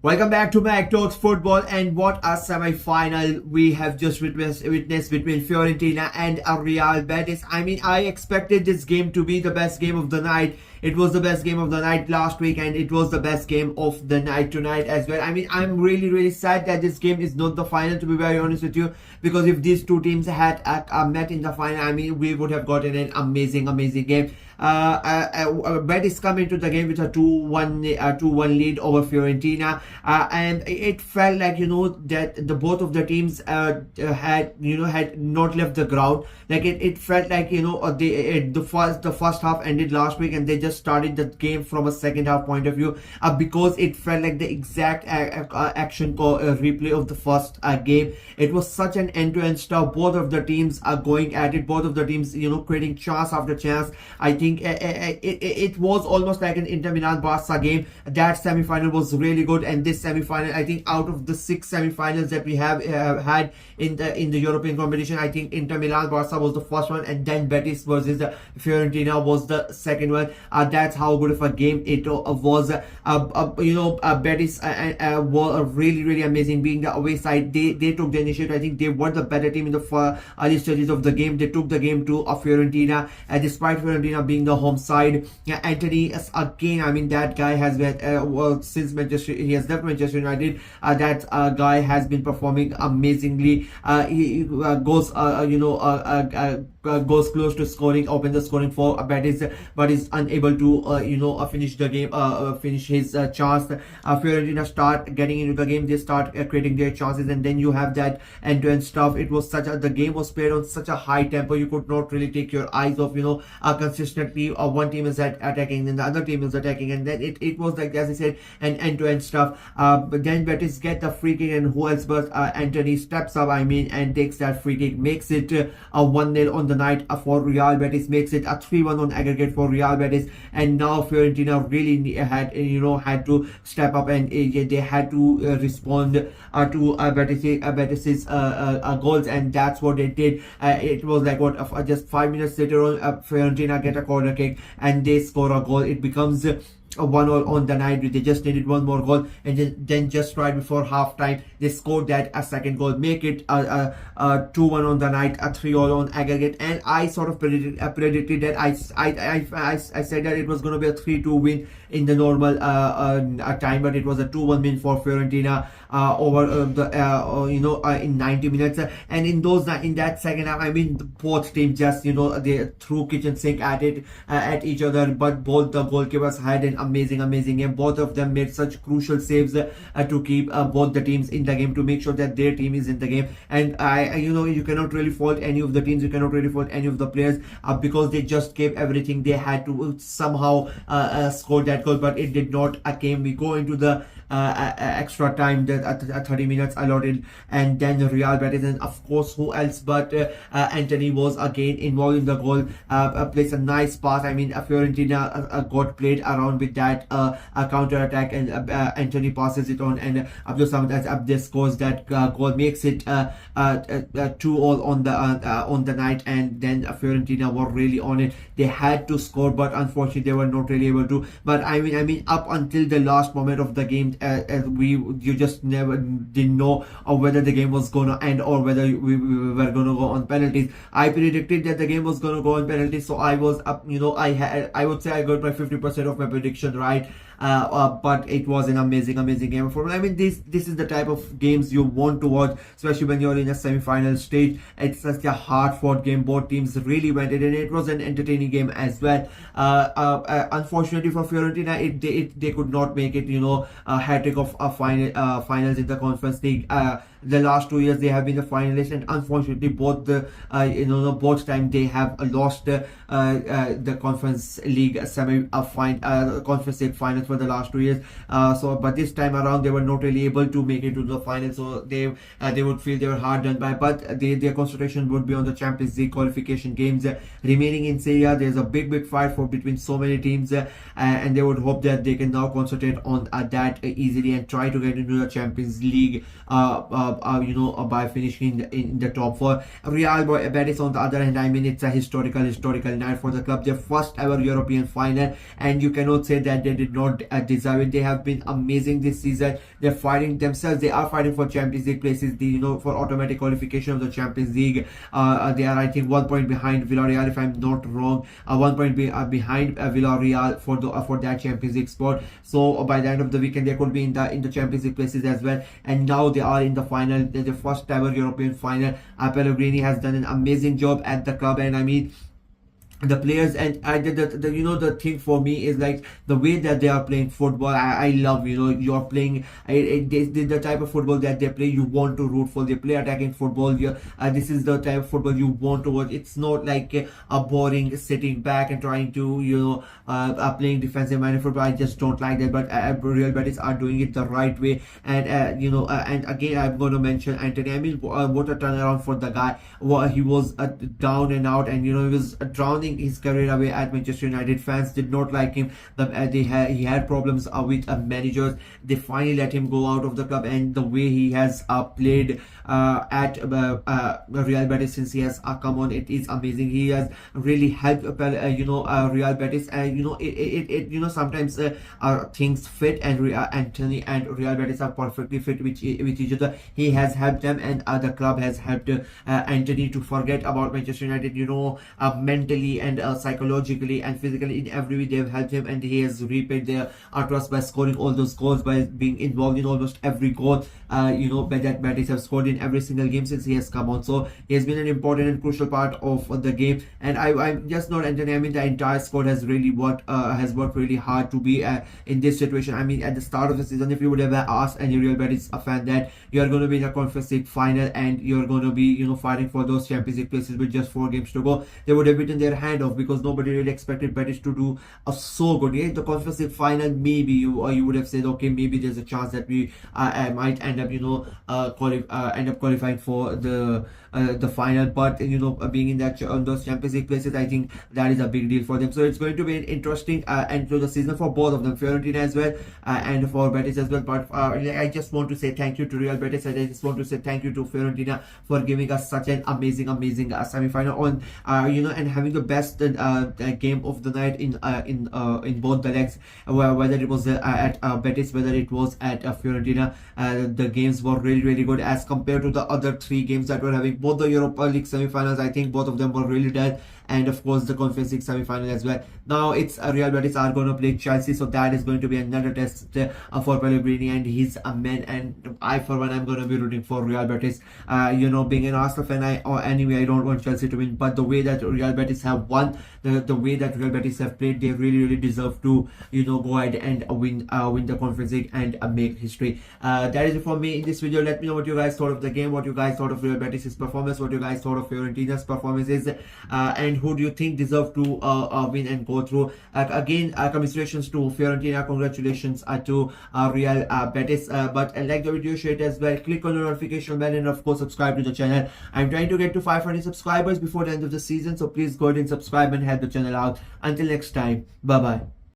Welcome back to Mac Talks Football, and what a semi-final we have just witnessed between Fiorentina and Real Betis. I mean, I expected this game to be the best game of the night. It was the best game of the night last week, and it was the best game of the night tonight as well. I mean, I'm really sad that this game is not the final, to be very honest with you, because if these two teams had met in the final, I mean, we would have gotten an amazing game. Betis come into the game with a 2-1 lead over Fiorentina, and it felt like, that the both of the teams had not left the ground. Like it felt like, the first half ended last week, and they just started the game from a second half point of view, because it felt like the exact action replay of the first game. It was such an end-to-end stuff. Both of the teams are going at it. Both of the teams, creating chance after chance. I think it was almost like an Inter Milan Barca game. That semi-final was really good, and this semi-final, I think out of the 6 semi-finals that we have had in the European competition, I think Inter Milan Barca was the first one, and then Betis versus Fiorentina was the second one. That's how good of a game it was. Betis were really amazing. Being the away side, they took the initiative. I think they were the better team in the early stages of the game. They took the game to Fiorentina, despite Fiorentina being the home side. Anthony again, I mean, that guy has been since Manchester, he has left Manchester United. That guy has been performing amazingly. He goes goes close to scoring, open the scoring for Betis, but is unable to finish the game, finish his chance. Fiorentina start getting into the game. They start creating their chances, and then you have that end-to-end stuff. It was the game was played on such a high tempo. You could not really take your eyes off. Consistently, one team is attacking, then the other team is attacking, and then it was like, as I said, an end-to-end stuff. But then Betis get the free kick, and who else but Anthony steps up, I mean, and takes that free kick, makes it a 1-0 on the night for Real Betis, makes it a 3-1 on aggregate for Real Betis. And now Fiorentina really had to step up, and they had to respond to Betis's goals, and that's what they did. It was like just 5 minutes later on, Fiorentina get a corner kick and they score a goal. It becomes a 1-1 on the night. They just needed one more goal, and then just right before half time they scored that a second goal, make it a 2-1 on the night, a 3-all on aggregate. And I sort of predicted that. I said that it was going to be a 3-2 win in the normal time, but it was a 2-1 win for Fiorentina over in 90 minutes. And in that second half, I mean, both teams just they threw kitchen sink at it at each other, but both the goalkeepers had an amazing game. Both of them made such crucial saves to keep both the teams in the game, to make sure that their team is in the game. And you cannot really fault any of the teams, you cannot really fault any of the players, because they just gave everything they had to somehow score that goal, but it did not. We go into the extra time, that 30 minutes allotted, and then Real Betis, and of course who else but Anthony was again involved in the goal, plays a nice pass. I mean, Fiorentina got played around with that counter attack, and Anthony passes it on, and Abdul Samad scores that goal, makes it 2-all on the night. And then Fiorentina were really on it. They had to score, but unfortunately they were not really able to. But I mean up until the last moment of the game, you just never didn't know whether the game was gonna end or whether we were gonna go on penalties. I predicted that the game was gonna go on penalties, so I was up. I would say I got my 50% of my prediction right. But it was an amazing game for me. I mean, this is the type of games you want to watch, especially when you're in a semi-final stage. It's such a hard-fought game. Both teams really went in, and it was an entertaining game as well. Unfortunately for Fiorentina, they could not make it, a hat-trick of finals in the Conference League. The last 2 years they have been the finalists, and unfortunately both time they have lost the Conference League Conference League finals for the last 2 years. But this time around they were not really able to make it to the final, so they would feel they were hard done by. But their concentration would be on the Champions League qualification games remaining in Serie A. There's a big fight between so many teams, and they would hope that they can now concentrate on that easily and try to get into the Champions League by finishing in the top 4. Real Betis on the other hand, I mean, it's a historical night for the club. Their first ever European final, and you cannot say that they did not deserve it. They have been amazing this season. They're fighting themselves. They are fighting for Champions League places. For automatic qualification of the Champions League. They are, I think, 1 point behind Villarreal, if I'm not wrong. 1 point behind Villarreal for that Champions League spot. So by the end of the weekend, they could be in the Champions League places as well. And now they are in the final, the first ever European final. Pellegrini has done an amazing job at the club, and I mean, the players, and the thing for me is like the way that they are playing football. I love, you're playing the type of football that they play. You want to root for. They play attacking football. This is the type of football you want to watch. It's not like a boring sitting back and trying to playing defensive minded football. I just don't like that. But Real Betis are doing it the right way, and and again, I'm going to mention Anthony. I mean, what a turnaround for the guy. He was down and out, and he was drowning his career away at Manchester United. Fans did not like him. He had problems with managers. They finally let him go out of the club, and the way he has played at Real Betis since he has come on, it is amazing. He has really helped Real Betis, and sometimes things fit, and Anthony and Real Betis are perfectly fit with each other. He has helped them, and the club has helped Anthony to forget about Manchester United. Mentally and psychologically and physically, in every way they've helped him, and he has repaid their trust by scoring all those goals, by being involved in almost every goal that Betis have scored in every single game since he has come on. So he has been an important and crucial part of the game, and I'm just not Anthony. I mean, the entire squad has really worked really hard to be in this situation. I mean, at the start of the season, if you would have asked any Real Betis fan that you are going to be in a Conference League final and you're going to be fighting for those Champions League places with just 4 games to go, they would have bitten their hand off, because nobody really expected Betis to do so good. Yeah, the Conference League final, maybe you would have said, okay, maybe there's a chance that we might end up qualifying for the final, but being in those Champions League places, I think that is a big deal for them. So it's going to be an interesting end to the season for both of them, Fiorentina as well and for Betis as well. But I just want to say thank you to Real Betis, and I just want to say thank you to Fiorentina for giving us such an amazing semi-final on and having the best game of the night in both the legs, whether it was at Betis, whether it was at Fiorentina. The games were really good as compared to the other 3 games that were having. Both the Europa League semi-finals, I think both of them were really dead, and of course the Conference League semi-final as well. Now it's Real Betis are going to play Chelsea, so that is going to be another test for Pellegrini and his men, and I for one, I'm going to be rooting for Real Betis. Being an Arsenal fan, I don't want Chelsea to win, but the way that Real Betis have won, the way that Real Betis have played, they really deserve to go ahead and win the Conference League and make history. That is it for me in this video. Let me know what you guys thought of the game, what you guys thought of Real Betis' performance, what you guys thought of Fiorentina's performances, and who do you think deserve to win and go through. Again, commiserations to Fiorentina, congratulations to Real Betis. But like the video, share it as well, click on the notification bell, and of course subscribe to the channel. I'm trying to get to 500 subscribers before the end of the season, so please go ahead and subscribe and help the channel out. Until next time, bye bye.